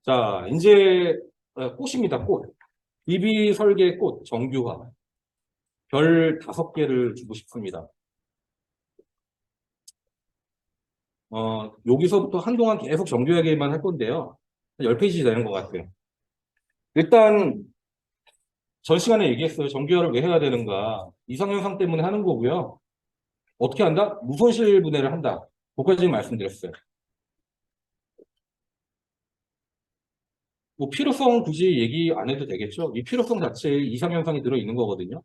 자, 이제 꽃입니다. 꽃. 비비 설계 꽃 정규화. 별 5개를 주고 싶습니다. 여기서부터 한동안 계속 정규화 얘기만 할 건데요. 10페이지 되는 것 같아요. 일단 전 시간에 얘기했어요. 정규화를 왜 해야 되는가. 이상현상 때문에 하는 거고요. 어떻게 한다? 무손실 분해를 한다. 그것까지 말씀드렸어요. 뭐 필요성 굳이 얘기 안 해도 되겠죠. 이 필요성 자체에 이상현상이 들어있는 거거든요.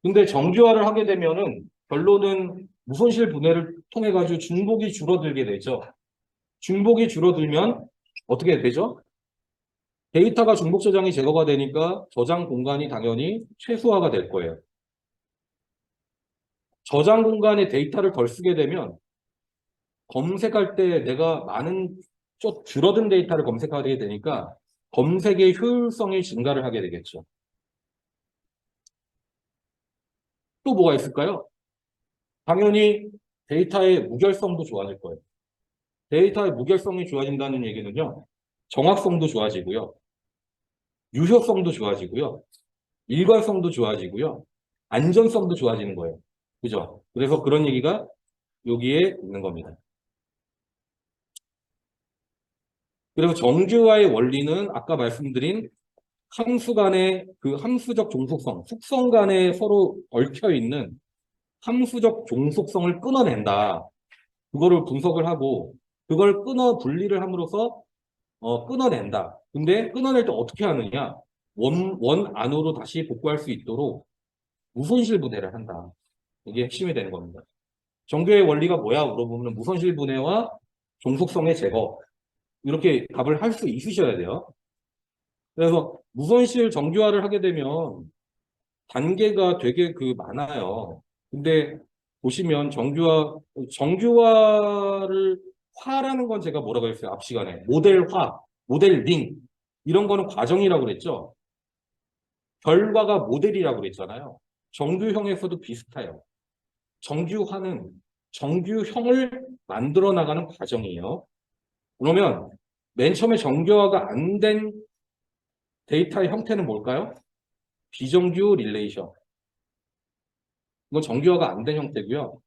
근데 정규화를 하게 되면은 결론은 무손실 분해를 통해 가지고 중복이 줄어들게 되죠. 중복이 줄어들면 어떻게 되죠? 데이터가 중복 저장이 제거가 되니까 저장 공간이 당연히 최소화가 될 거예요. 저장 공간에 데이터를 덜 쓰게 되면 검색할 때 내가 많은 좀 줄어든 데이터를 검색하게 되니까 검색의 효율성이 증가를 하게 되겠죠. 또 뭐가 있을까요? 당연히 데이터의 무결성도 좋아질 거예요. 데이터의 무결성이 좋아진다는 얘기는요. 정확성도 좋아지고요. 유효성도 좋아지고요. 일관성도 좋아지고요. 안전성도 좋아지는 거예요. 그죠? 그래서 그런 얘기가 여기에 있는 겁니다. 그리고 정규화의 원리는 아까 말씀드린 함수 간의 그 함수적 종속성, 속성 간에 서로 얽혀 있는 함수적 종속성을 끊어낸다. 그거를 분석을 하고 그걸 분리를 함으로써 끊어낸다. 근데 끊어낼 때 어떻게 하느냐? 원 안으로 다시 복구할 수 있도록 무손실 분해를 한다. 이게 핵심이 되는 겁니다. 정교의 원리가 뭐야? 물어보면 무손실 분해와 종속성의 제거. 이렇게 답을 할 수 있으셔야 돼요. 그래서 무손실 정규화를 하게 되면 단계가 되게 많아요. 근데 보시면 정규화를 화라는 건 제가 뭐라고 했어요? 앞 시간에. 모델화, 모델링. 이런 거는 과정이라고 그랬죠. 결과가 모델이라고 그랬잖아요. 정규형에서도 비슷해요. 정규화는 정규형을 만들어 나가는 과정이에요. 그러면 맨 처음에 정규화가 안 된 데이터의 형태는 뭘까요? 비정규 릴레이션. 이건 정규화가 안 된 형태고요.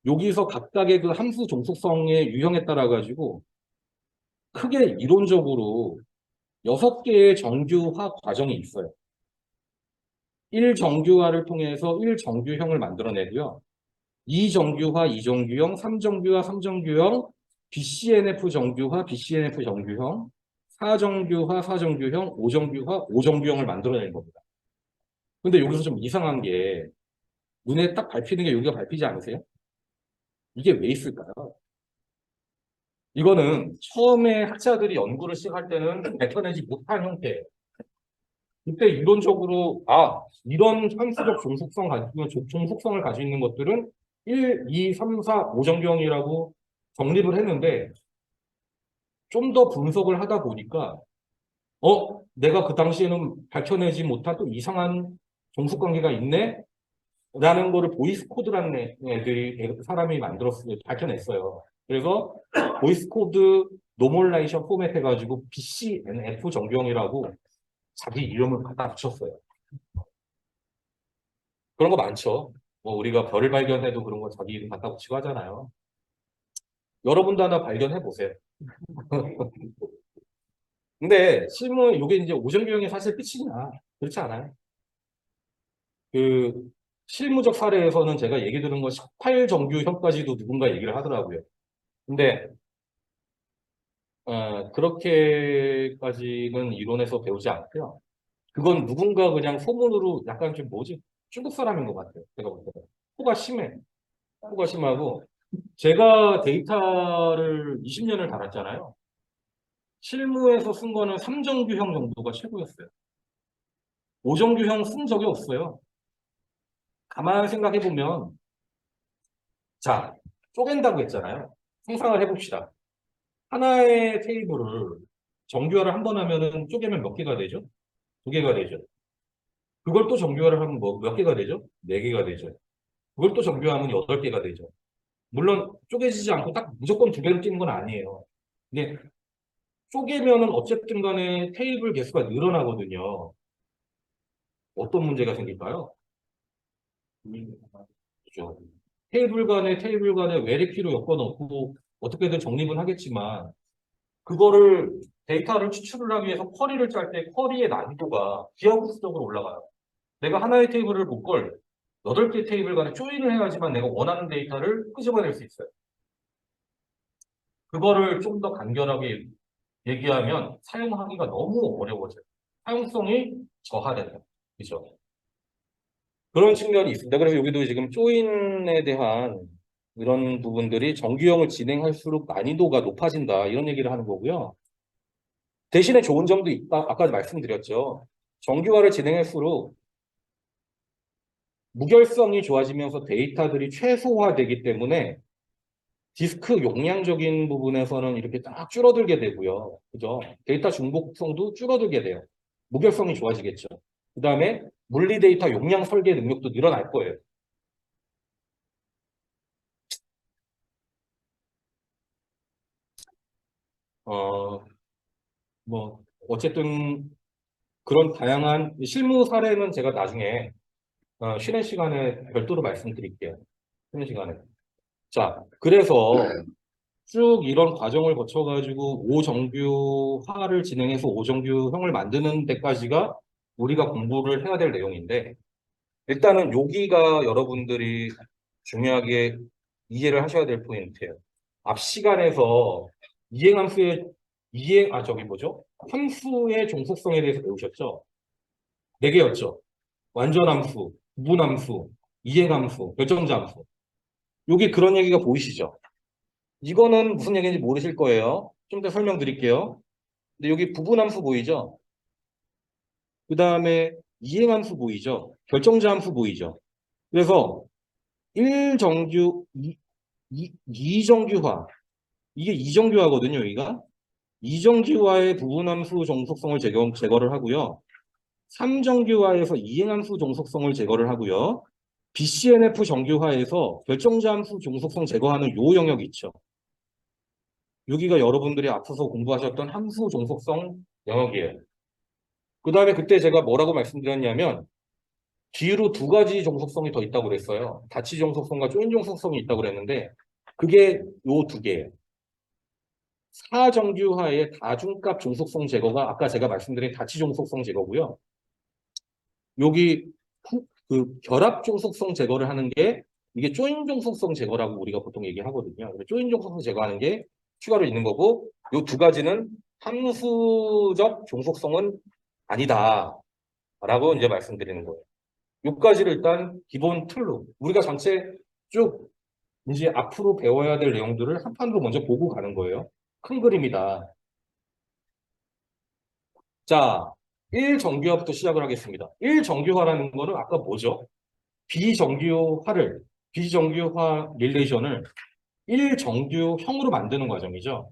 여기서 각각의 그 함수 종속성의 유형에 따라 가지고 크게 이론적으로 6개의 정규화 과정이 있어요. 1정규화를 통해서 1정규형을 만들어내고요. 2정규화, 2정규형, 3정규화, 3정규형, BCNF 정규화, BCNF 정규형, 4정규화, 4정규형, 5정규화, 5정규형을 만들어내는 겁니다. 근데 여기서 좀 이상한 게 눈에 딱 밟히는 게 여기가 밟히지 않으세요? 이게 왜 있을까요? 이거는 처음에 학자들이 연구를 시작할 때는 뱉어내지 못한 형태예요. 그때 이론적으로 이런 함수적 종속성을 가지고 있는 것들은 1, 2, 3, 4, 5정경이라고 정립을 했는데 좀 더 분석을 하다 보니까 내가 그 당시에는 밝혀내지 못한 또 이상한 종속관계가 있네? 라는 거를 보이스 코드라는 사람이 밝혀냈어요. 그래서 보이스 코드 노멀라이션 포맷 해가지고 BCNF 정경이라고 자기 이름을 갖다 붙였어요. 그런 거 많죠. 뭐 우리가 별을 발견해도 그런 거 자기 이름 갖다 붙이고 하잖아요. 여러분도 하나 발견해 보세요. 근데 실무 이게 이제 오정규형이 사실 끝이냐? 그렇지 않아요. 그 실무적 사례에서는 제가 얘기 들은 거 18정규형까지도 누군가 얘기를 하더라고요. 근데 그렇게까지는 이론에서 배우지 않고요. 그건 누군가 그냥 소문으로 약간 좀 뭐지? 중국 사람인 것 같아요. 제가 볼 때. 코가 심해. 코가 심하고 제가 데이터를 20년을 달았잖아요. 실무에서 쓴 거는 3정규형 정도가 최고였어요. 5정규형 쓴 적이 없어요. 가만 생각해 보면 자, 쪼갠다고 했잖아요. 상상을 해봅시다. 하나의 테이블을 정규화를 한 번 하면은 쪼개면 몇 개가 되죠? 2개가 되죠. 그걸 또 정규화를 하면 몇 개가 되죠? 4개가 되죠. 그걸 또 정규화하면 8개가 되죠. 물론 쪼개지지 않고 딱 무조건 두 배로 뛰는 건 아니에요. 근데 쪼개면은 어쨌든 간에 테이블 개수가 늘어나거든요. 어떤 문제가 생길까요? 그죠. 테이블 간에 외래키로 엮어놓고 어떻게든 정립은 하겠지만 그거를 데이터를 추출을 하기 위해서 쿼리를 짤 때 쿼리의 난이도가 기하급수적으로 올라가요. 내가 하나의 테이블을 볼 걸 8개 테이블 간에 조인을 해야지만 내가 원하는 데이터를 끄집어낼 수 있어요. 그거를 좀 더 간결하게 얘기하면 사용하기가 너무 어려워져요. 사용성이 저하된다. 그죠? 그런 측면이 있습니다. 그래서 여기도 지금 조인에 대한 이런 부분들이 정규형을 진행할수록 난이도가 높아진다. 이런 얘기를 하는 거고요. 대신에 좋은 점도 있다. 아까 말씀드렸죠. 정규화를 진행할수록 무결성이 좋아지면서 데이터들이 최소화되기 때문에 디스크 용량적인 부분에서는 이렇게 딱 줄어들게 되고요. 그죠? 데이터 중복성도 줄어들게 돼요. 무결성이 좋아지겠죠. 그 다음에 물리 데이터 용량 설계 능력도 늘어날 거예요. 어, 어쨌든 그런 다양한 실무 사례는 제가 나중에 쉬는 시간에 별도로 말씀드릴게요. 쉬는 시간에. 자, 그래서 쭉 이런 과정을 거쳐가지고 오정규화를 진행해서 오정규형을 만드는 데까지가 우리가 공부를 해야 될 내용인데 일단은 여기가 여러분들이 중요하게 이해를 하셔야 될 포인트예요. 앞 시간에서 이행함수의 저기 뭐죠? 함수의 종속성에 대해서 배우셨죠? 네 개였죠. 완전함수, 부분함수, 이행함수, 결정자함수. 여기 그런 얘기가 보이시죠? 이거는 무슨 얘기인지 모르실 거예요. 좀 더 설명드릴게요. 근데 여기 부분함수 보이죠? 그 다음에 이행함수 보이죠? 결정자함수 보이죠? 그래서 1정규, 2정규화. 이게 2정규화거든요, 여기가. 2정규화의 부분함수 종속성을 제거를 하고요. 3정규화에서 이행함수 종속성을 제거를 하고요. BCNF 정규화에서 결정자함수 종속성 제거하는 요 영역 있죠. 여기가 여러분들이 앞서서 공부하셨던 함수 종속성 영역이에요. 그 다음에 그때 제가 뭐라고 말씀드렸냐면 뒤로 두 가지 종속성이 더 있다고 그랬어요. 다치 종속성과 조인 종속성이 있다고 그랬는데 그게 요 두 개예요. 사정규하의 다중값 종속성 제거가 아까 제가 말씀드린 다치 종속성 제거고요. 여기 그 결합 종속성 제거를 하는 게 이게 조인 종속성 제거라고 우리가 보통 얘기하거든요. 조인 종속성 제거하는 게 추가로 있는 거고 요 두 가지는 함수적 종속성은 아니다라고 이제 말씀드리는 거예요. 요까지를 일단 기본 틀로 우리가 전체 쭉 이제 앞으로 배워야 될 내용들을 한 판으로 먼저 보고 가는 거예요. 큰 그림이다. 자, 1정규화부터 시작을 하겠습니다. 1정규화라는 거는 아까 뭐죠? 비정규화 릴레이션을 1정규형으로 만드는 과정이죠.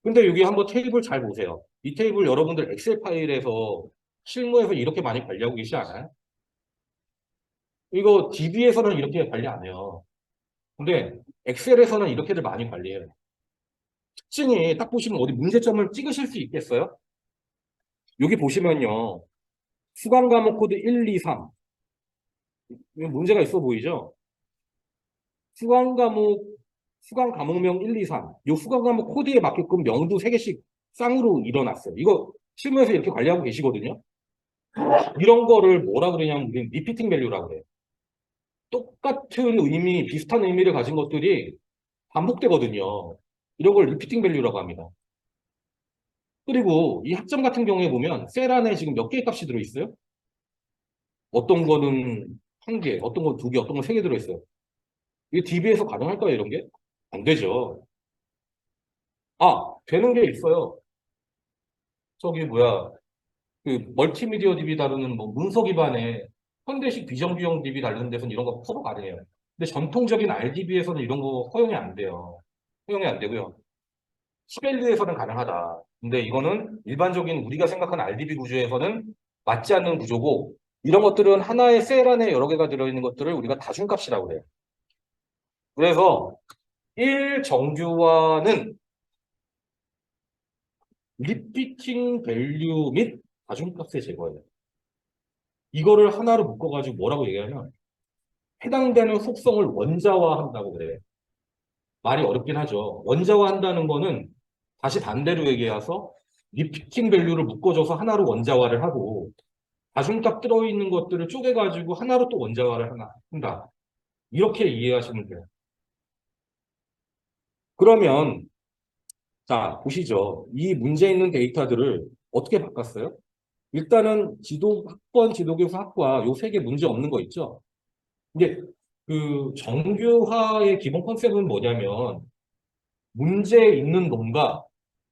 근데 여기 한번 테이블 잘 보세요. 이 테이블 여러분들 엑셀 파일에서 실무에서 이렇게 많이 관리하고 계시지 않아요? 이거 DB에서는 이렇게 관리 안 해요. 근데 엑셀에서는 이렇게들 많이 관리해요. 특징이 딱 보시면 어디 문제점을 찍으실 수 있겠어요? 여기 보시면요. 수강 과목 코드 1, 2, 3. 문제가 있어 보이죠? 수강 과목, 수강 과목명 1, 2, 3. 이 수강 과목 코드에 맞게끔 명도 3개씩 쌍으로 일어났어요. 이거 실무에서 이렇게 관리하고 계시거든요. 이런 거를 뭐라 그러냐면 우리는 리피팅 밸류라고 그래요. 똑같은 의미, 비슷한 의미를 가진 것들이 반복되거든요. 이런 걸 리피팅 밸류라고 합니다. 그리고 이 학점 같은 경우에 보면 셀 안에 지금 몇 개의 값이 들어있어요? 어떤 거는 한 개, 어떤 건 두 개, 어떤 건 세 개 들어있어요. 이게 DB에서 가능할까요, 이런 게? 안 되죠. 아, 되는 게 있어요. 저기 뭐야, 그 멀티미디어 DB 다루는 뭐 문서 기반의 현대식 비정규형 DB 다루는 데서는 이런 거 서로 가능해요. 근데 전통적인 RDB에서는 이런 거 허용이 안 돼요. 허용이 안 되고요. 시벨류에서는 가능하다. 근데 이거는 일반적인 우리가 생각하는 RDB 구조에서는 맞지 않는 구조고 이런 것들은 하나의 셀 안에 여러 개가 들어있는 것들을 우리가 다중값이라고 해요. 그래서 1정규화는 리피팅 밸류 및 가중값의 제거예요. 이거를 하나로 묶어가지고 뭐라고 얘기하면 해당되는 속성을 원자화한다고 그래요. 말이 어렵긴 하죠. 원자화한다는 거는 다시 반대로 얘기해서 리피팅 밸류를 묶어줘서 하나로 원자화를 하고 가중값 들어있는 것들을 쪼개가지고 하나로 또 원자화를 한다. 이렇게 이해하시면 돼요. 그러면 자 보시죠. 이 문제 있는 데이터들을 어떻게 바꿨어요? 일단은 학번, 지도교수 학과 요 세 개 문제 없는 거 있죠? 근데 그 정규화의 기본 컨셉은 뭐냐면 문제 있는 놈과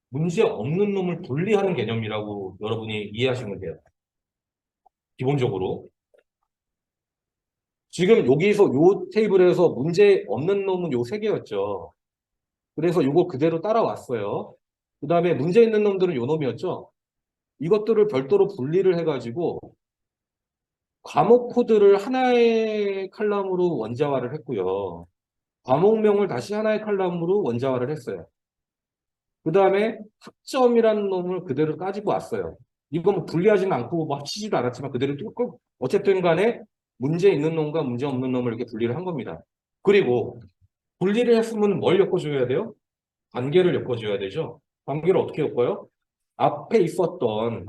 문제 없는 놈을 분리하는 개념이라고 여러분이 이해하시면 돼요. 기본적으로. 지금 여기서 요 테이블에서 문제 없는 놈은 요 세 개였죠. 그래서 요거 그대로 따라왔어요. 그 다음에 문제 있는 놈들은 요 놈이었죠. 이것들을 별도로 분리를 해가지고 과목 코드를 하나의 칼럼으로 원자화를 했고요. 과목명을 다시 하나의 칼럼으로 원자화를 했어요. 그 다음에 학점이라는 놈을 그대로 가지고 왔어요. 이거 뭐 분리하지는 않고 뭐 합치지도 않았지만 그대로 꼭 어쨌든 간에 문제 있는 놈과 문제 없는 놈을 이렇게 분리를 한 겁니다. 그리고 분리를 했으면 뭘 엮어줘야 돼요? 관계를 엮어줘야 되죠. 관계를 어떻게 엮어요? 앞에 있었던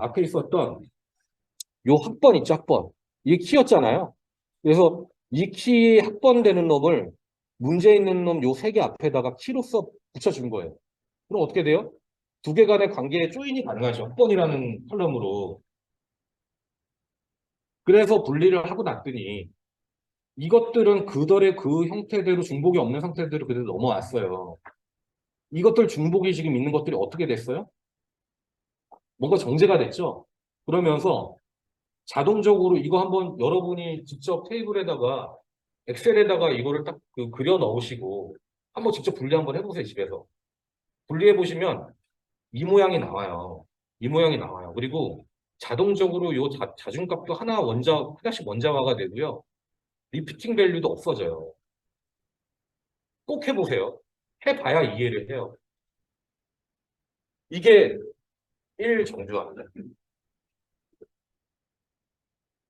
요 학번 있죠, 학번. 이게 키였잖아요. 그래서 이 키 학번 되는 놈을 문제 있는 놈 요 세 개 앞에다가 키로써 붙여준 거예요. 그럼 어떻게 돼요? 두 개 간의 관계에 조인이 가능하죠. 학번이라는 컬럼으로. 그래서 분리를 하고 났더니 이것들은 그들의 그 형태대로 중복이 없는 상태대로 그대로 넘어왔어요. 이것들 중복이 지금 있는 것들이 어떻게 됐어요? 뭔가 정제가 됐죠? 그러면서 자동적으로 이거 한번 여러분이 직접 테이블에다가 엑셀에다가 이거를 딱 그려 넣으시고 한번 직접 분리 한번 해보세요, 집에서. 분리해 보시면 이 모양이 나와요. 이 모양이 나와요. 그리고 자동적으로 요 자중값도 하나씩 원자화가 되고요. 리피팅 밸류도 없어져요. 꼭 해보세요. 해봐야 이해를 해요. 이게 1정규화입니다.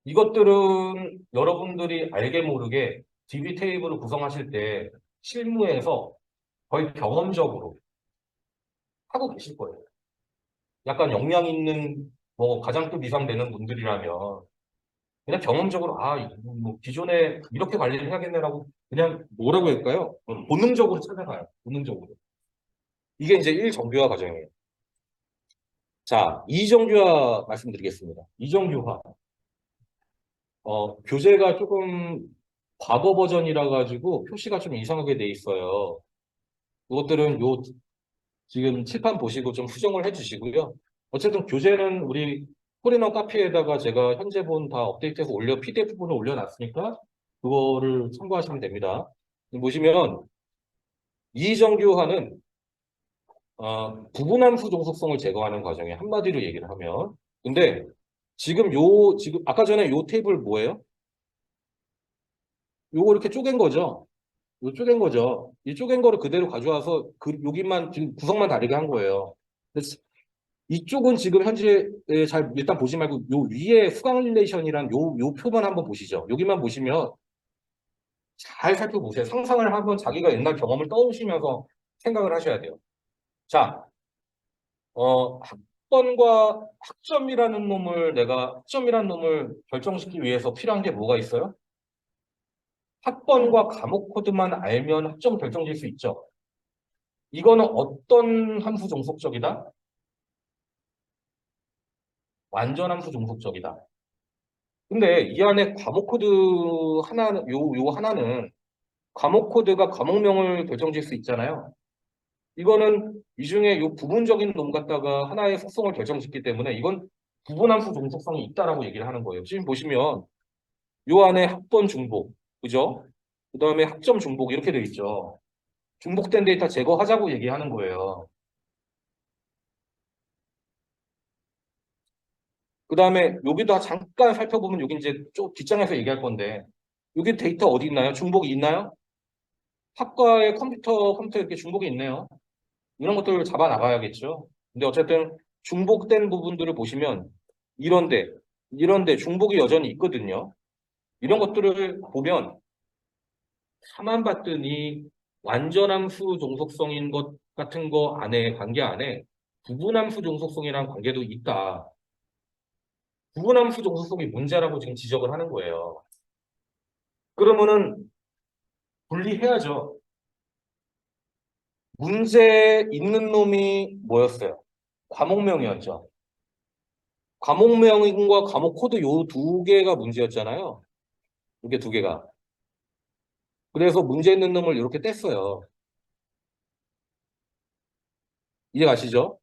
이것들은 여러분들이 알게 모르게 DB 테이블을 구성하실 때 실무에서 거의 경험적으로 하고 계실 거예요. 약간 역량 있는 뭐 가장급 이상 되는 분들이라면 그냥 경험적으로 뭐 기존에 이렇게 관리를 해야겠네라고 그냥 뭐라고 할까요? 본능적으로 찾아가요. 본능적으로. 이게 이제 1정규화 과정이에요. 자, 2정규화 말씀드리겠습니다. 2정규화. 교재가 조금 과거 버전이라 가지고 표시가 좀 이상하게 돼 있어요. 그것들은 지금 칠판 보시고 좀 수정을 해 주시고요. 어쨌든 교재는 우리 코리너 카페에다가 제가 현재 본 다 업데이트해서 PDF본을 올려놨으니까 그거를 참고하시면 됩니다. 보시면 이정규화는 부분함수 종속성을 제거하는 과정에 한마디로 얘기를 하면 근데 지금 아까 전에 요 테이블 뭐예요? 요거 이렇게 쪼갠 거죠. 요 쪼갠 거죠. 이 쪼갠 거를 그대로 가져와서 여기만 지금 구성만 다르게 한 거예요. 그래서 이쪽은 지금 현재 잘 일단 보지 말고 요 위에 수강 릴레이션이랑 요 표만 한번 보시죠. 여기만 보시면 잘 살펴보세요. 상상을 한번 자기가 옛날 경험을 떠오시면서 생각을 하셔야 돼요. 자, 학번과 학점이라는 놈을 결정짓기 위해서 필요한 게 뭐가 있어요? 학번과 과목 코드만 알면 학점 결정질 수 있죠. 이거는 어떤 함수 종속적이다? 완전 함수 종속적이다. 근데 이 안에 과목 코드 하나는, 요 하나는 과목 코드가 과목명을 결정질 수 있잖아요. 이거는 이 중에 요 부분적인 놈 갖다가 하나의 속성을 결정짓기 때문에 이건 부분함수 종속성이 있다라고 얘기를 하는 거예요. 지금 보시면 요 안에 학번 중복, 그죠? 그 다음에 학점 중복 이렇게 돼 있죠. 중복된 데이터 제거하자고 얘기하는 거예요. 그 다음에 여기도 잠깐 살펴보면 여기 이제 좀 뒷장에서 얘기할 건데 여기 데이터 어디 있나요? 중복이 있나요? 학과에 컴퓨터 이렇게 중복이 있네요. 이런 것들을 잡아 나가야겠죠. 근데 어쨌든 중복된 부분들을 보시면 이런데, 이런데 중복이 여전히 있거든요. 이런 것들을 보면 가만 봤더니 완전함수 종속성인 것 같은 거 안에, 관계 안에 부분함수 종속성이라는 관계도 있다. 부분함수 종속성이 문제라고 지금 지적을 하는 거예요. 그러면은 분리해야죠. 문제 있는 놈이 뭐였어요? 과목명이었죠. 과목명과 과목 코드 요 두 개가 문제였잖아요. 이게 두 개가. 그래서 문제 있는 놈을 이렇게 뗐어요. 이해 가시죠?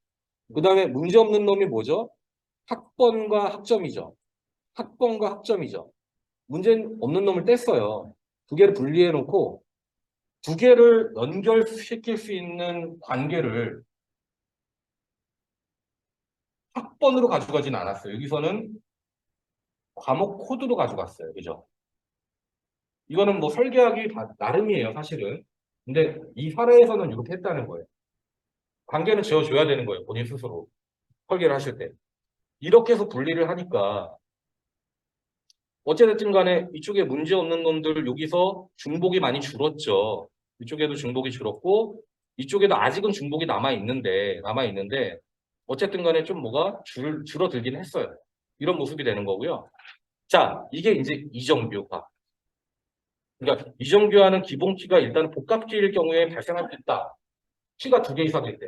그 다음에 문제 없는 놈이 뭐죠? 학번과 학점이죠. 학번과 학점이죠. 문제 없는 놈을 뗐어요. 두 개를 분리해 놓고 두 개를 연결시킬 수 있는 관계를 학번으로 가져가지는 않았어요. 여기서는 과목 코드로 가져갔어요. 그죠? 이거는 뭐 설계하기 다 나름이에요, 사실은. 근데 이 사례에서는 이렇게 했다는 거예요. 관계는 지어줘야 되는 거예요, 본인 스스로. 설계를 하실 때. 이렇게 해서 분리를 하니까 어찌됐든 간에 이쪽에 문제 없는 놈들 여기서 중복이 많이 줄었죠. 이쪽에도 중복이 줄었고 이쪽에도 아직은 중복이 남아 있는데 어쨌든 간에 좀 뭐가 줄어들긴 했어요. 이런 모습이 되는 거고요. 자, 이게 이제 이정규화. 그러니까 이정규화는 기본 키가 일단 복합키일 경우에 발생할 수 있다. 키가 두 개 이상일 때.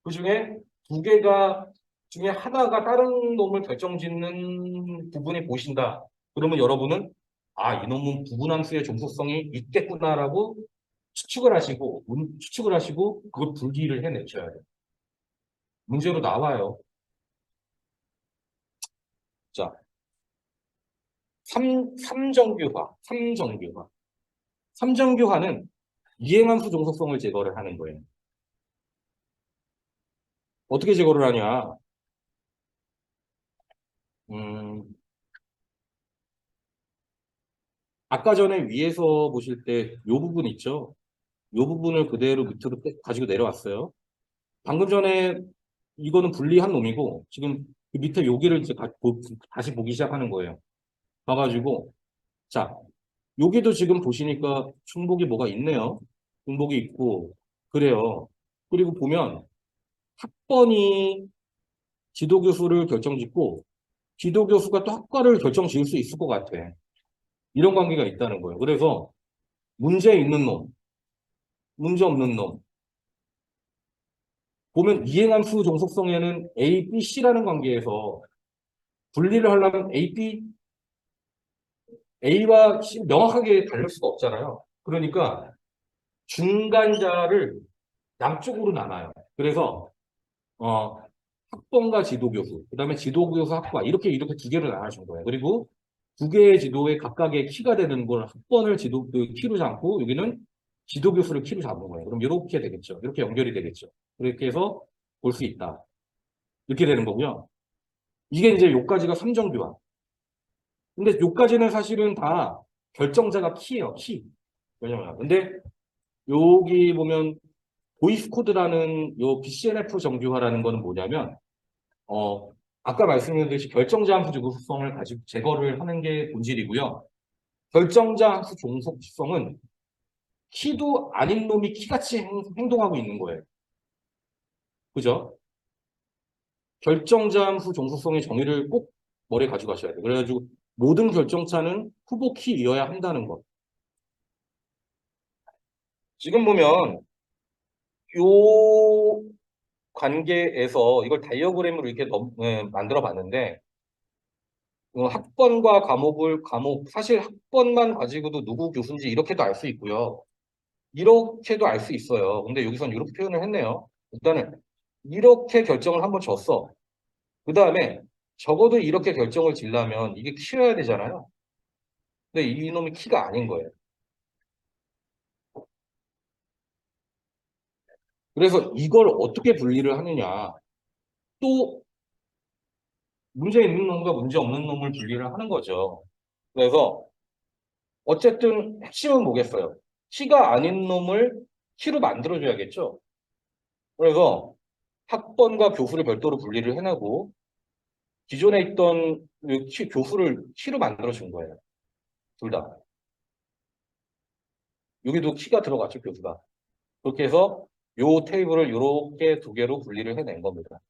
그 중에 두 개가 중에 하나가 다른 놈을 결정짓는 부분이 보이신다. 그러면 여러분은 아, 이놈은 부분함수의 종속성이 있겠구나라고 추측을 하시고 그걸 분리를 해내셔야 돼요. 문제로 나와요. 자, 삼정규화. 삼정규화는 이행함수 종속성을 제거를 하는 거예요. 어떻게 제거를 하냐? 음, 아까 전에 위에서 보실 때 이 부분 있죠? 이 부분을 그대로 밑으로 가지고 내려왔어요. 방금 전에 이거는 분리한 놈이고 지금 그 밑에 여기를 이제 다시 보기 시작하는 거예요. 봐가지고 자 여기도 지금 보시니까 중복이 뭐가 있네요. 중복이 있고 그래요. 그리고 보면 학번이 지도교수를 결정짓고 지도교수가 또 학과를 결정지을 수 있을 것 같아. 이런 관계가 있다는 거예요. 그래서 문제 있는 놈, 문제 없는 놈. 보면 이행함수 종속성에는 A, B, C라는 관계에서 분리를 하려면 A, B, A와 C 명확하게 다를 수가 없잖아요. 그러니까 중간자를 양쪽으로 나눠요. 그래서 학번과 지도교수, 그다음에 지도교수 학과 이렇게 두 개로 나눠준 거예요. 그리고 두 개의 지도에 각각의 키가 되는 걸 학번을 그 키로 잡고 여기는 지도교수를 키로 잡은 거예요. 그럼 이렇게 되겠죠. 이렇게 연결이 되겠죠. 그렇게 해서 볼 수 있다. 이렇게 되는 거고요. 이게 이제 요까지가 삼정교환. 근데 요까지는 사실은 다 결정자가 키예요. 키. 왜냐면 근데 여기 보면 보이스 코드라는 요 BCNF 정규화라는 거는 뭐냐면 아까 말씀드렸듯이 결정자 함수 종속성을 가지고 제거를 하는 게 본질이고요. 결정자 함수 종속성은 키도 아닌 놈이 키같이 행동하고 있는 거예요. 그죠? 결정자 함수 종속성의 정의를 꼭 머리에 가지고 가셔야 돼요. 그래가지고 모든 결정차는 후보 키이어야 한다는 것. 지금 보면 요 관계에서 이걸 다이어그램으로 이렇게 만들어 봤는데 학번과 과목 사실 학번만 가지고도 누구 교수인지 이렇게도 알 수 있고요. 이렇게도 알 수 있어요. 근데 여기선 이렇게 표현을 했네요. 일단은 이렇게 결정을 한번 줬어. 그 다음에 적어도 이렇게 결정을 지려면 이게 키여야 되잖아요. 근데 이놈이 키가 아닌 거예요. 그래서 이걸 어떻게 분리를 하느냐. 또 문제 있는 놈과 문제 없는 놈을 분리를 하는 거죠. 그래서 어쨌든 핵심은 뭐겠어요? T가 아닌 놈을 T로 만들어줘야겠죠. 그래서 학번과 교수를 별도로 분리를 해내고 기존에 있던 그 교수를 T로 만들어준 거예요. 둘 다. 여기도 T가 들어갔죠, 교수가. 그렇게 해서 요 테이블을 이렇게 두 개로 분리를 해낸 겁니다.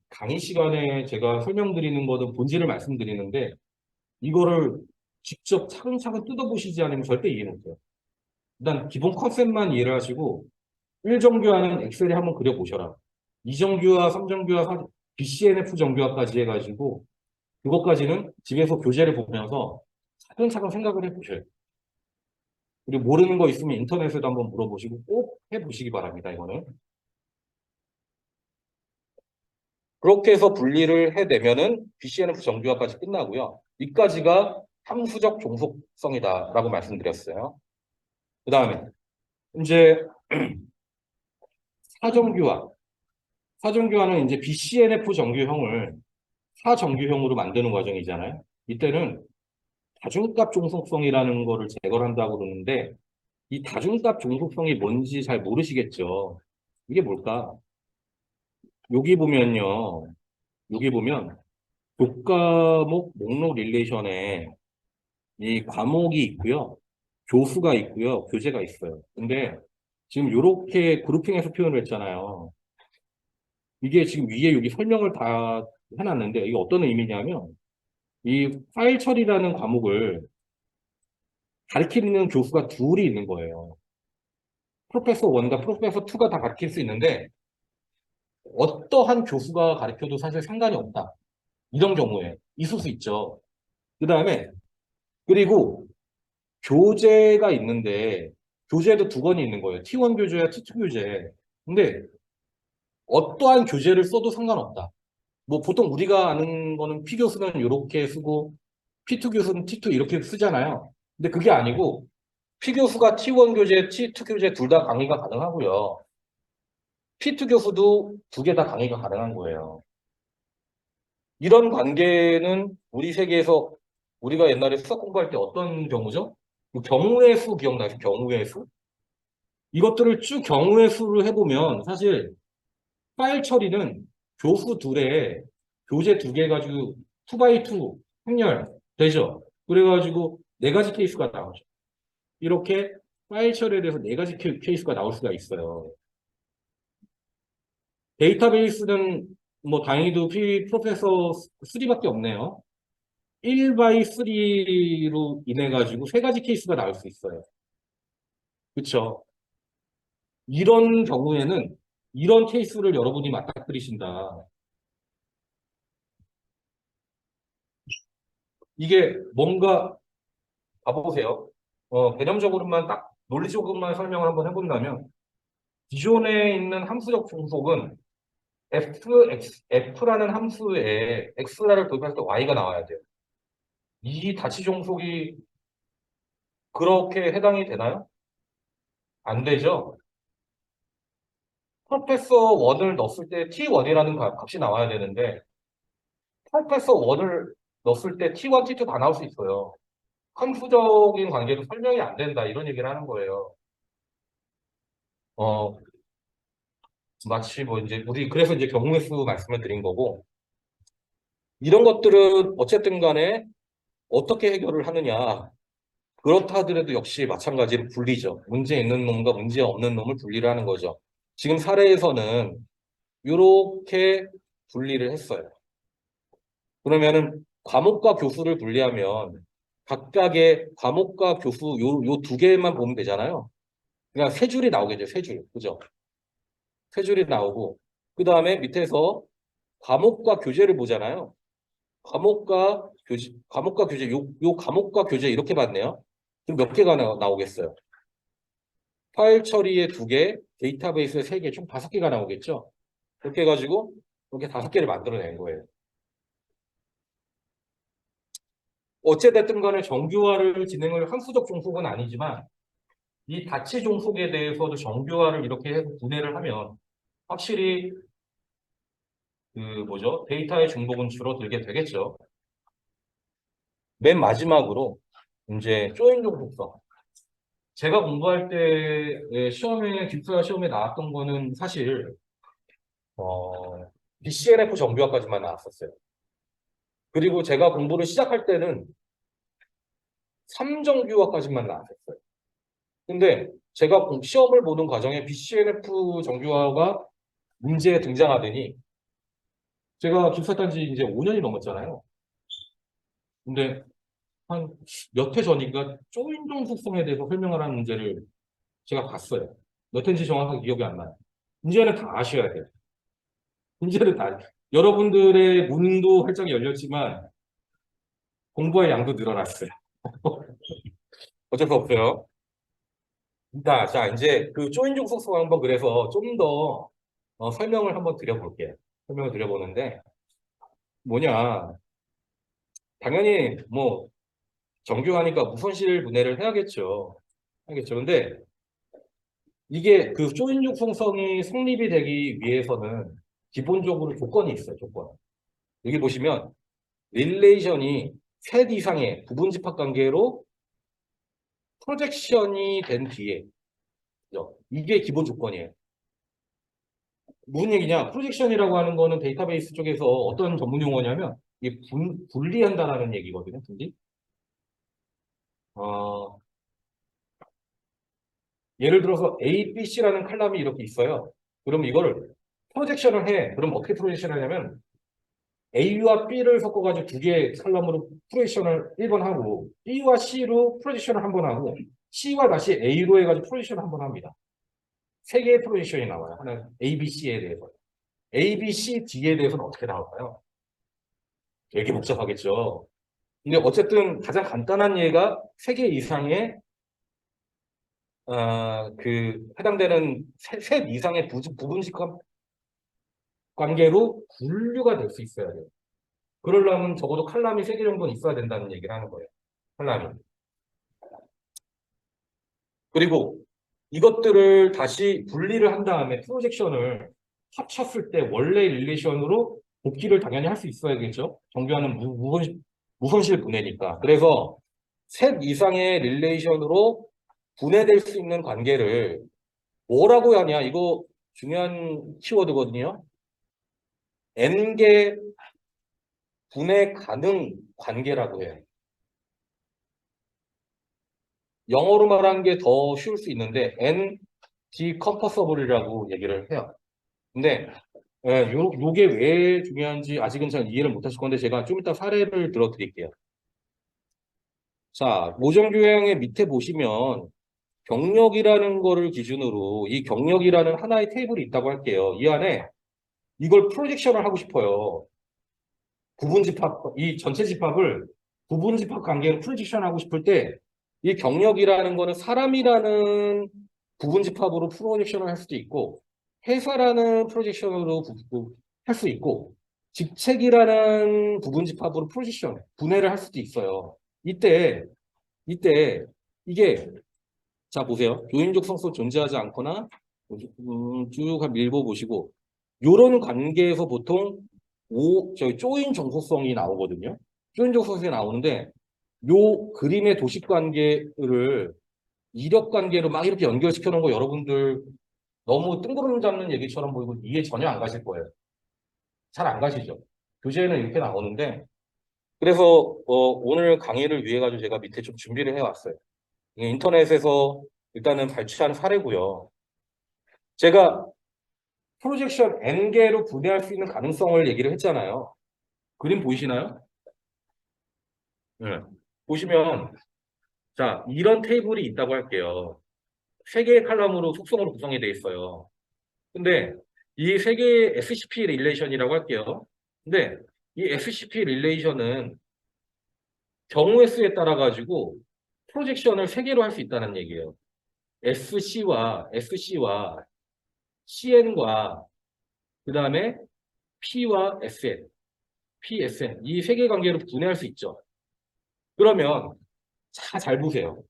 강의 시간에 제가 설명드리는 거는 본질을 말씀드리는데 이거를 직접 차근차근 뜯어보시지 않으면 절대 이해 못해요. 일단 기본 컨셉만 이해를 하시고 1정규화는 엑셀에 한번 그려보셔라. 2정규화, 3정규화, BCNF 정규화까지 해가지고 그것까지는 집에서 교재를 보면서 차근차근 생각을 해보셔요. 그리고 모르는 거 있으면 인터넷에도 한번 물어보시고 꼭 해보시기 바랍니다. 이거는. 그렇게 해서 분리를 해내면은 BCNF 정규화까지 끝나고요. 이까지가 함수적 종속성이다라고 말씀드렸어요. 그 다음에 이제 사정규화. 사정규화는 이제 BCNF 정규형을 사정규형으로 만드는 과정이잖아요. 이때는 다중값 종속성이라는 거를 제거를 한다고 그러는데 이 다중값 종속성이 뭔지 잘 모르시겠죠. 이게 뭘까? 여기 보면요. 여기 보면 교과목 목록 릴레이션에 이 과목이 있고요. 교수가 있고요. 교재가 있어요. 근데 지금 이렇게 그룹핑해서 표현을 했잖아요. 이게 지금 위에 여기 설명을 다 해놨는데 이게 어떤 의미냐면 이 파일 처리라는 과목을 가르치는 교수가 둘이 있는 거예요. 프로페서 1과 프로페서 2가 다 가르칠 수 있는데 어떠한 교수가 가르쳐도 사실 상관이 없다. 이런 경우에 있을 수 있죠. 그 다음에 그리고 교재가 있는데 교재도 두 권이 있는 거예요. T1 교재와 T2 교재. 근데 어떠한 교재를 써도 상관없다. 뭐 보통 우리가 아는 거는 P 교수는 이렇게 쓰고 P2 교수는 T2 이렇게 쓰잖아요. 근데 그게 아니고 P 교수가 T1 교재, T2 교재 둘 다 강의가 가능하고요. P2 교수도 두 개 다 강의가 가능한 거예요. 이런 관계는 우리 세계에서 우리가 옛날에 수학 공부할 때 어떤 경우죠? 그 경우의 수 기억나세요? 경우의 수? 이것들을 쭉 경우의 수를 해보면 사실 파일 처리는 교수 둘에 교재 두 개 가지고 2x2 행렬 되죠. 그래가지고 네 가지 케이스가 나오죠. 이렇게 파일 처리에 대해서 네 가지 케이스가 나올 수가 있어요. 데이터베이스는 뭐 다행히도 프로페서 3밖에 없네요. 1 by 3로 인해 가지고 세 가지 케이스가 나올 수 있어요. 그렇죠? 이런 경우에는 이런 케이스를 여러분이 맞닥뜨리신다. 이게 뭔가 봐보세요. 개념적으로만 딱 논리적으로만 설명을 한번 해본다면 기존에 있는 함수적 종속은 f라는 함수에 x를 도입할 때 y가 나와야 돼요. 이 다치 종속이 그렇게 해당이 되나요? 안 되죠. 프로페서 1을 넣었을 때 T1이라는 값이 나와야 되는데 프로페서 1을 넣었을 때 T1, T2 다 나올 수 있어요. 함수적인 관계도 설명이 안 된다 이런 얘기를 하는 거예요. 어, 마치 뭐 이제 우리 그래서 이제 경우의 수 말씀을 드린 거고 이런 것들은 어쨌든 간에 어떻게 해결을 하느냐. 그렇다 하더라도 역시 마찬가지로 분리죠. 문제 있는 놈과 문제 없는 놈을 분리를 하는 거죠. 지금 사례에서는 이렇게 분리를 했어요. 그러면은 과목과 교수를 분리하면 각각의 과목과 교수 요 두 개만 보면 되잖아요. 그냥 세 줄이 나오겠죠. 세 줄. 그죠? 세 줄이 나오고 그 다음에 밑에서 과목과 교재를 보잖아요. 과목과 교재, 요 과목과 교재 이렇게 봤네요. 그럼 몇 개가 나오겠어요? 파일 처리에 두 개, 데이터베이스에 세 개, 총 5개가 나오겠죠? 그렇게 해가지고 이렇게 5개를 만들어낸 거예요. 어찌됐든 간에 정규화를 진행을 함수적 종속은 아니지만 이 다치 종속에 대해서도 정규화를 이렇게 해서 분해를 하면 확실히 그 뭐죠? 데이터의 중복은 줄어들게 되겠죠. 맨 마지막으로 이제 조인 종속성. 제가 공부할 때 기숙사 시험에 나왔던 거는 사실 BCNF 정규화까지만 나왔었어요. 그리고 제가 공부를 시작할 때는 3정규화까지만 나왔었어요. 근데 제가 시험을 보는 과정에 BCNF 정규화가 문제에 등장하더니 제가 기숙사 탄지 이제 5년이 넘었잖아요. 근데 한 몇 회 전인가 조인종 속성에 대해서 설명을 하는 문제를 제가 봤어요. 몇 회인지 정확하게 기억이 안 나요. 문제는 다 아셔야 돼요. 문제는 다 여러분들의 문도 활짝 열렸지만 공부할 양도 늘어났어요. 어쩔 수 없어요. 자, 이제 그 조인종 속성 한번 그래서 좀 더 설명을 한번 드려볼게요. 설명을 드려보는데 뭐냐, 당연히 뭐 정규하니까 무손실 분해를 해야겠죠. 하겠죠. 근데 이게 그 조인종 속성이 성립이 되기 위해서는 기본적으로 조건이 있어요. 조건. 여기 보시면 릴레이션이 셋 이상의 부분집합 관계로 프로젝션이 된 뒤에, 그죠? 이게 기본 조건이에요. 무슨 얘기냐? 프로젝션이라고 하는 거는 데이터베이스 쪽에서 어떤 전문 용어냐면 이게 분리한다라는 얘기거든요. 분리. 어, 예를 들어서 A, B, C라는 칼럼이 이렇게 있어요. 그럼 이거를 프로젝션을 해. 그럼 어떻게 프로젝션을 하냐면 A와 B를 섞어가지고 두 개의 칼럼으로 프로젝션을 1번 하고 B와 C로 프로젝션을 한 번 하고 C와 다시 A로 해가지고 프로젝션을 한 번 합니다. 세 개의 프로젝션이 나와요. 하나 A, B, C에 대해서. A, B, C, D에 대해서는 어떻게 나올까요? 되게 복잡하겠죠. 근데 어쨌든 가장 간단한 예가 세 개 이상의 해당되는 셋 이상의 부분식 관계로 분류가 될 수 있어야 돼요. 그러려면 적어도 칼럼이 세 개 정도는 있어야 된다는 얘기를 하는 거예요. 칼럼이. 그리고 이것들을 다시 분리를 한 다음에 프로젝션을 합쳤을 때 원래 릴레이션으로 복귀를 당연히 할 수 있어야겠죠. 정규하는 무손실 분해니까. 그래서 셋 이상의 릴레이션으로 분해될 수 있는 관계를 뭐라고 하냐? 이거 중요한 키워드거든요. n개 분해 가능 관계라고 해요. 영어로 말하는 게 더 쉬울 수 있는데 n decompossible이라고 얘기를 해요. 근데 요게 왜 중요한지 아직은 잘 이해를 못 하실 건데 제가 좀 이따 사례를 들어 드릴게요. 자, 모정교양의 밑에 보시면 경력이라는 거를 기준으로 이 경력이라는 하나의 테이블이 있다고 할게요. 이 안에 이걸 프로젝션을 하고 싶어요. 이 전체 집합을 부분 집합 관계로 프로젝션 하고 싶을 때 이 경력이라는 거는 사람이라는 부분 집합으로 프로젝션을 할 수도 있고 회사라는 프로젝션으로 할 수 있고 직책이라는 부분 집합으로 프로젝션 분해를 할 수도 있어요. 이때 이게 자 보세요. 교인적 성소 존재하지 않거나 쭉 밀고 보시고 요런 관계에서 보통 저희 조인 정속성이 나오거든요. 조인 정속성이 나오는데 요 그림의 도식 관계를 이력 관계로 막 이렇게 연결시켜 놓은 거 여러분들 너무 뜬구름 잡는 얘기처럼 보이고 이해 전혀 안 가실 거예요. 잘 안 가시죠? 교재에는 이렇게 나오는데 그래서 오늘 강의를 위해 가지고 제가 밑에 좀 준비를 해왔어요. 이게 인터넷에서 일단은 발췌한 사례고요. 제가 프로젝션 N개로 분해할 수 있는 가능성을 얘기를 했잖아요. 그림 보이시나요? 네. 보시면 자 이런 테이블이 있다고 할게요. 세 개의 칼럼으로 속성으로 구성이 되어 있어요. 근데 이 세 개의 SCP 릴레이션이라고 할게요. 근데 이 SCP 릴레이션은 경우의 수에 따라 가지고 프로젝션을 세 개로 할 수 있다는 얘기예요. SC와 CN과 그 다음에 P와 SN, PSN 이 세 개 관계로 분해할 수 있죠. 그러면 잘 보세요.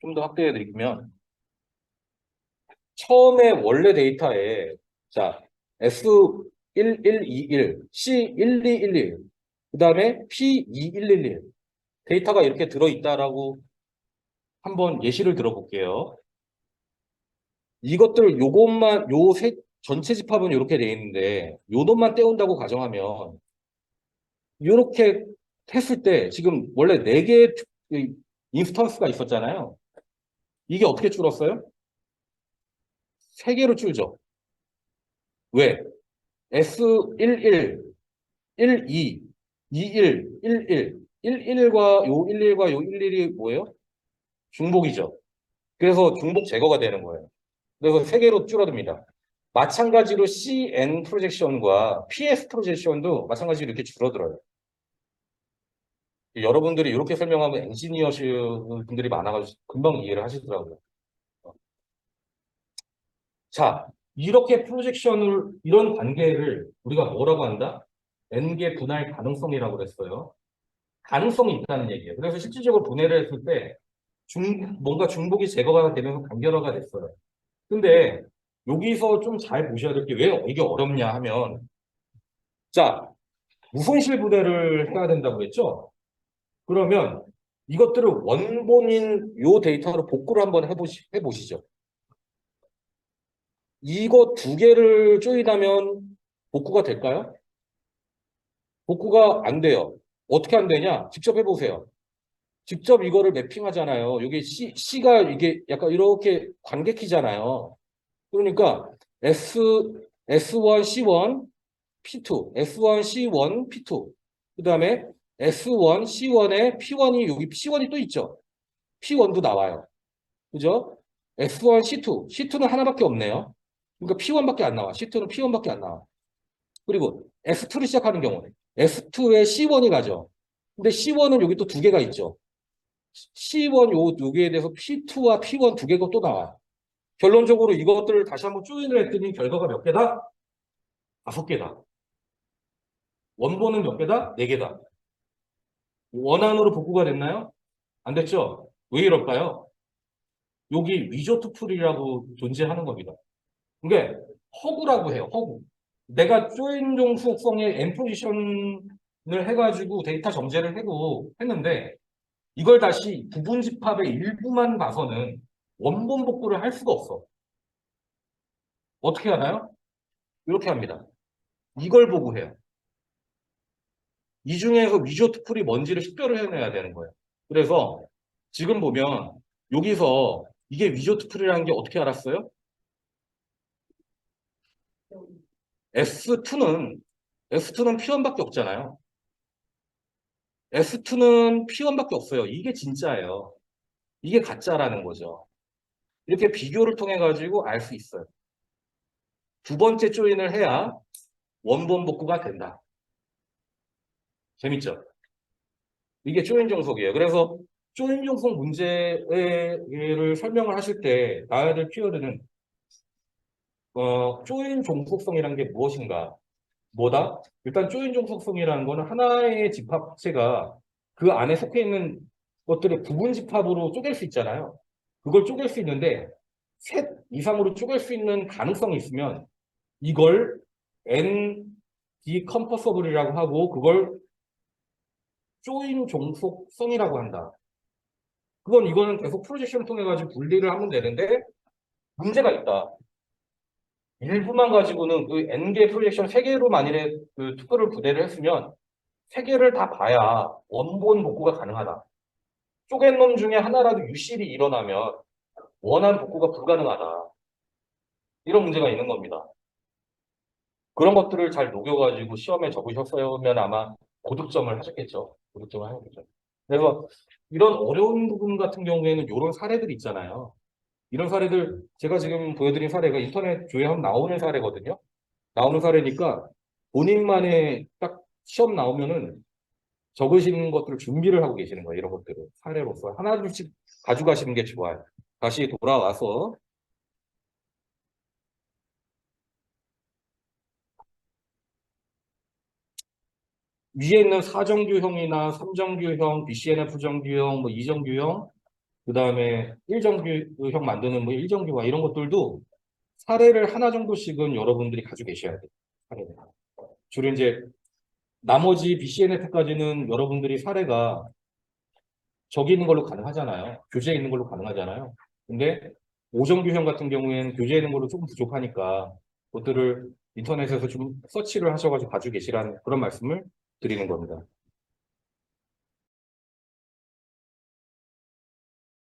좀 더 확대해 드리면 처음에 원래 데이터에 자 S1121, C1211 그 다음에 P2111 데이터가 이렇게 들어있다라고 한번 예시를 들어볼게요. 이것들 요것만 전체 집합은 이렇게 돼 있는데 요 놈만 떼온다고 가정하면 이렇게 했을 때 지금 원래 4개의 인스턴스가 있었잖아요. 이게 어떻게 줄었어요? 3개로 줄죠. 왜? S11, 12, 21, 11, 11과 요 11과 요 11이 뭐예요? 중복이죠. 그래서 중복 제거가 되는 거예요. 그래서 3개로 줄어듭니다. 마찬가지로 CN 프로젝션과 PS 프로젝션도 마찬가지로 이렇게 줄어들어요. 여러분들이 이렇게 설명하면 엔지니어실 분들이 많아가지고 금방 이해를 하시더라고요. 자, 이렇게 프로젝션을, 이런 관계를 우리가 뭐라고 한다? N개 분할 가능성이라고 그랬어요. 가능성이 있다는 얘기예요. 그래서 실질적으로 분해를 했을 때 뭔가 중복이 제거가 되면서 간결화가 됐어요. 근데 여기서 좀 잘 보셔야 될 게 왜 이게 어렵냐 하면, 자, 무손실 분해를 해야 된다고 했죠? 그러면 이것들을 원본인 요 데이터로 복구를 한번 해보시죠. 이거 2개를 조인하면 복구가 될까요? 복구가 안 돼요. 어떻게 안 되냐? 직접 해보세요. 직접 이거를 매핑하잖아요. 여기 C가 이게 약간 이렇게 관계키잖아요. 그러니까 S1, C1, P2, S1, C1, P2. 그 다음에 S1, C1에 P1이 여기 C1이 또 있죠. P1도 나와요. 그죠? S1, C2. C2는 하나밖에 없네요. 그러니까 P1밖에 안 나와. C2는 P1밖에 안 나와. 그리고 S2를 시작하는 경우는 S2에 C1이 가죠. 근데 C1은 여기 또 2개가 있죠. C1 요 2개에 대해서 P2와 P1 2개가 또 나와요. 결론적으로 이것들을 다시 한번 조인을 했더니 결과가 몇 개다? 5개다. 원본은 몇 개다? 4개다. 원안으로 복구가 됐나요? 안 됐죠? 왜 이럴까요? 여기 위조트 풀이라고 존재하는 겁니다. 이게 허구라고 해요. 허구. 내가 조인 종속성의 n 포지션을 해가지고 데이터 정제를 하고 했는데 이걸 다시 부분 집합의 일부만 봐서는 원본 복구를 할 수가 없어. 어떻게 하나요? 이렇게 합니다. 이걸 보고 해요. 이 중에서 위조트 풀이 뭔지를 식별을 해내야 되는 거예요. 그래서 지금 보면 여기서 이게 위조트 풀이라는 게 어떻게 알았어요? S2는 P1밖에 없잖아요. S2는 P1밖에 없어요. 이게 진짜예요. 이게 가짜라는 거죠. 이렇게 비교를 통해 가지고 알 수 있어요. 2번째 조인을 해야 원본 복구가 된다. 재밌죠? 이게 조인 종속이에요. 그래서 조인 종속 문제를 설명을 하실 때 나와야 될 키워드는 조인 종속성이라는 게 무엇인가? 뭐다? 일단 조인 종속성이라는 거는 하나의 집합체가 그 안에 속해 있는 것들을 부분 집합으로 쪼갤 수 있잖아요. 그걸 쪼갤 수 있는데 셋 이상으로 쪼갤 수 있는 가능성이 있으면 이걸 N 디컴퍼서블이라고 하고 그걸 조인 종속성이라고 한다. 이거는 계속 프로젝션을 통해 가지고 분리를 하면 되는데 문제가 있다. 일부만 가지고는 그 N개 프로젝션 3개로 만일에 그 투표를 부대를 했으면 3개를 다 봐야 원본 복구가 가능하다. 쪼갠 놈 중에 하나라도 유실이 일어나면 원한 복구가 불가능하다. 이런 문제가 있는 겁니다. 그런 것들을 잘 녹여가지고 시험에 적으셨으면 아마 고득점을 하셨겠죠. 고득점을 하셨겠죠. 그래서 이런 어려운 부분 같은 경우에는 이런 사례들이 있잖아요. 이런 사례들 제가 지금 보여드린 사례가 인터넷 조회하면 나오는 사례거든요. 나오는 사례니까 본인만의 딱 시험 나오면은 적으시는 것들을 준비를 하고 계시는 거예요. 이런 것들을 사례로서 하나둘씩 가져가시는 게 좋아요. 다시 돌아와서 위에 있는 4정규형이나 3정규형, BCNF 정규형, 뭐 2정규형, 그 다음에 1정규형 만드는 뭐 1정규화 이런 것들도 사례를 하나 정도씩은 여러분들이 가지고 계셔야 돼요. 사례를. 주로 이제 나머지 BCNF까지는 여러분들이 사례가 저기 있는 걸로 가능하잖아요. 교재에 있는 걸로 가능하잖아요. 근데 오정규형 같은 경우에는 교재에 있는 걸로 조금 부족하니까 그것들을 인터넷에서 좀 서치를 하셔가지고 가지고 계시라는 그런 말씀을 드리는 겁니다.